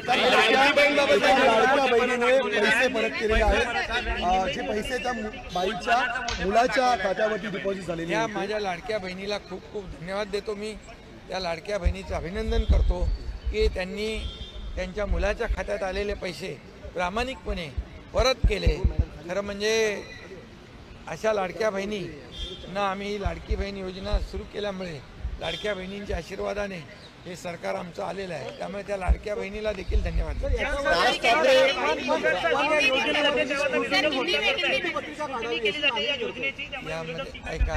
लाडक्या बहिणीने पैसे परत केलेले आहेत, जे पैसे त्या बाईच्या मुलाच्या खात्यावरती डिपॉझिट झालेले आहेत. माझ्या लाडक्या बहिणीला खूप खूप धन्यवाद देतो मी. त्या लाडक्या बहिणीचं अभिनंदन करतो की त्यांनी त्यांच्या मुलाच्या खात्यात आलेले पैसे प्रामाणिकपणे परत केले. खरं म्हणजे अशा लाडक्या बहिणींना आम्ही लाडकी बहीण योजना सुरू केल्यामुळे लाडक्या बहिणींच्या आशीर्वादाने हे सरकार आमचं आलेलं आहे. त्यामुळे त्या लाडक्या बहिणीला देखील धन्यवाद. यामध्ये ऐका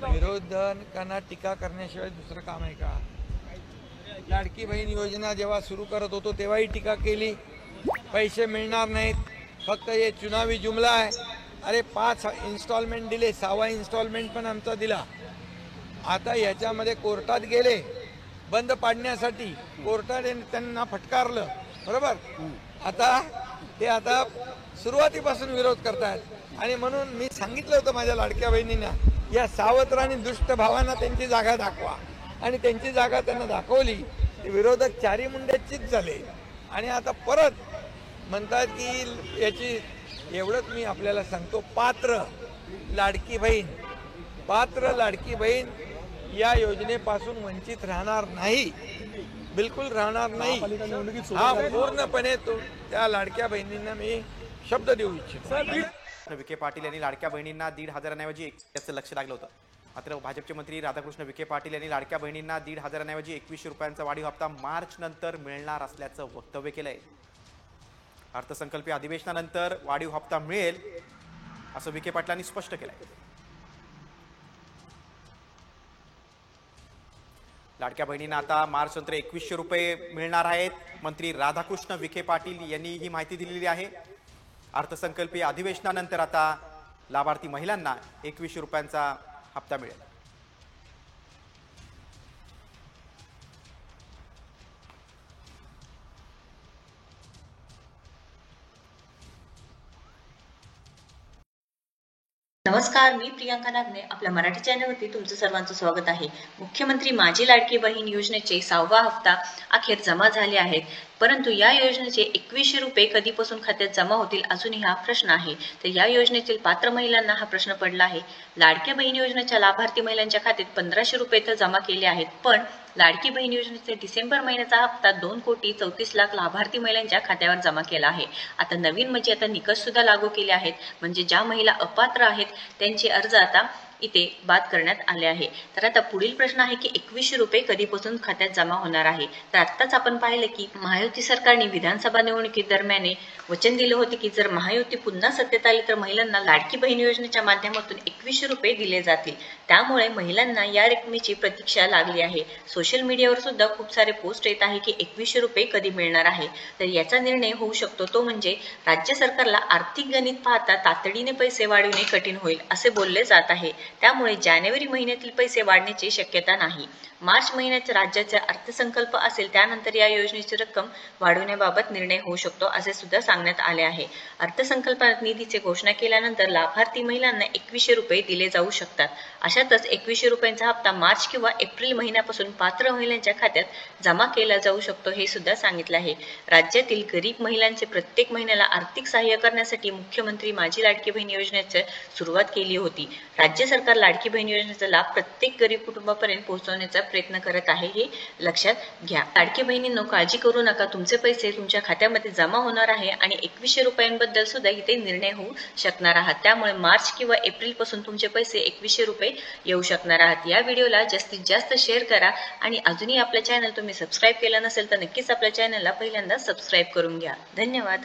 विरोधकांना टीका करण्याशिवाय दुसरं काम आहे का? लाडकी बहीण योजना जेव्हा सुरू करत होतो तेव्हाही टीका केली, पैसे मिळणार नाहीत, फक्त हे चुनावी जुमला आहे. अरे 5 इन्स्टॉलमेंट दिले, 6वा इन्स्टॉलमेंट पण आमचा दिला. आता याच्यामध्ये कोर्टात गेले बंद पाडण्यासाठी, कोर्टाने त्यांना फटकारलं, बरोबर. आता सुरुवातीपासून विरोध करतायत आणि म्हणून मी सांगितलं होतं माझ्या लाडक्या बहिणींना, या सावत्र आणि दुष्ट भावांना त्यांची जागा दाखवा. आणि त्यांची जागा त्यांना दाखवली. विरोधक चारी मुंड्याचीच झाले आणि आता परत म्हणतात की याची. एवढंच मी आपल्याला सांगतो, पात्र लाडकी बहीण या योजनेपासून वंचित राहणार नाही, बिलकुल राहणार नाही. हा पूर्णपणे त्या लाडक्या बहिणींना मी शब्द देऊ इच्छितो. विखे पाटील यांनी लाडक्या बहिणींना 1,500 ऐवजी याचं लक्ष लागलं होतं. मात्र भाजपचे मंत्री राधाकृष्ण विखे पाटील यांनी लाडक्या बहिणींना 1,500 ऐवजी 2100 रुपयांचा वाढीव हप्ता मार्च नंतर मिळणार असल्याचं वक्तव्य केलंय. अर्थसंकल्पीय अधिवेशनानंतर वाढीव हप्ता मिळेल असं विखे पाटलांनी स्पष्ट केलंय. लाडक्या बहिणींना आता मार्च नंतर 2100 रुपये मिळणार आहेत. मंत्री राधाकृष्ण विखे पाटील यांनी ही माहिती दिलेली आहे. अर्थसंकल्पीय अधिवेशनानंतर आता लाभार्थी महिलांना 2100 रुपयांचा हप्ता मिळेल. नमस्कार, मी प्रियांका नागने. आपल्या मराठी चॅनलवरती तुमचं सर्वांचं स्वागत आहे. मुख्यमंत्री माझी लाडकी बहीण योजनेचे 6वा हप्ता अखेर जमा झाले आहेत. परंतु या योजनेचे 2100 रुपये कधीपासून खात्यात जमा होतील, अजूनही हा प्रश्न आहे. तर या योजनेतील पात्र महिलांना हा प्रश्न पडला आहे. लाडक्या बहीण योजनेच्या लाभार्थी महिलांच्या खात्यात 1500 रुपये तर जमा केले आहेत, पण लाडकी बहीण योजनेचे डिसेंबर महिन्याचा हप्ता 2,34,00,000 लाभार्थी महिलांच्या खात्यावर जमा केला आहे. आता नवीन म्हणजे आता निकष सुद्धा लागू केले आहेत. म्हणजे ज्या महिला अपात्र आहेत त्यांचे अर्ज आता इथे बाद करण्यात आले आहे. तर आता पुढील प्रश्न आहे की 2100 रुपये कधीपासून खात्यात जमा होणार आहे. तर आत्ताच आपण पाहिलं की महायुती सरकारने विधानसभा निवडणुकीदरम्यान वचन दिले होते की जर महायुती पुन्हा सत्तेत आली तर महिलांना लाडकी बहीण योजनेच्या माध्यमातून 2100 रुपये दिले जातील. त्यामुळे महिलांना या रकमेची प्रतीक्षा लागली आहे. सोशल मीडियावर सुद्धा खूप सारे पोस्ट येत आहे की 2100 रुपये कधी मिळणार आहे. तर याचा निर्णय होऊ शकतो तो म्हणजे राज्य सरकारला आर्थिक गणित पाहता तातडीने पैसे वाढविणे कठीण होईल असे बोलले जात आहे. त्यामुळे जानेवारी महिन्यातील पैसे वाढण्याची शक्यता नाही. मार्च महिन्याचा राज्याचा अर्थसंकल्प असेल त्यानंतर या योजनेची रक्कम वाढवण्याबाबत निर्णय होऊ शकतो असे सुद्धा सांगण्यात आले आहे. अर्थसंकल्पात निधीची घोषणा केल्यानंतर लाभार्थी महिलांना 2100 रुपये दिले जाऊ शकतात. अशातच 2100 रुपयांचा हप्ता मार्च किंवा एप्रिल महिन्यापासून पात्र महिलांच्या खात्यात जमा केला जाऊ शकतो हे सुद्धा सांगितले आहे. राज्यातील गरीब महिलांचे प्रत्येक महिन्याला आर्थिक सहाय्य करण्यासाठी मुख्यमंत्री माझी लाडकी बहीण योजनेची सुरुवात केली होती. राज्य सरकार लाडकी बहीण योजनेचा लाभ प्रत्येक गरीब कुटुंबापर्यंत पोहोचवण्याचा प्रयत्न करत आहे, हे लक्षात घ्या. लाडकी बहिणींनो, काळजी करू नका, तुमचे पैसे तुमच्या खात्यामध्ये जमा होणार आहे आणि 2100 रुपयांबद्दल सुद्धा इथे निर्णय होऊ शकणार आहात. त्यामुळे मार्च किंवा एप्रिल पासून तुमचे पैसे 2100 रुपये येऊ शकणार आहात. या व्हिडिओला जास्तीत जास्त शेअर करा आणि अजूनही आपल्या चॅनल तुम्ही सबस्क्राईब केलं नसेल तर नक्कीच आपल्या चॅनलला पहिल्यांदा सबस्क्राईब करून घ्या. धन्यवाद.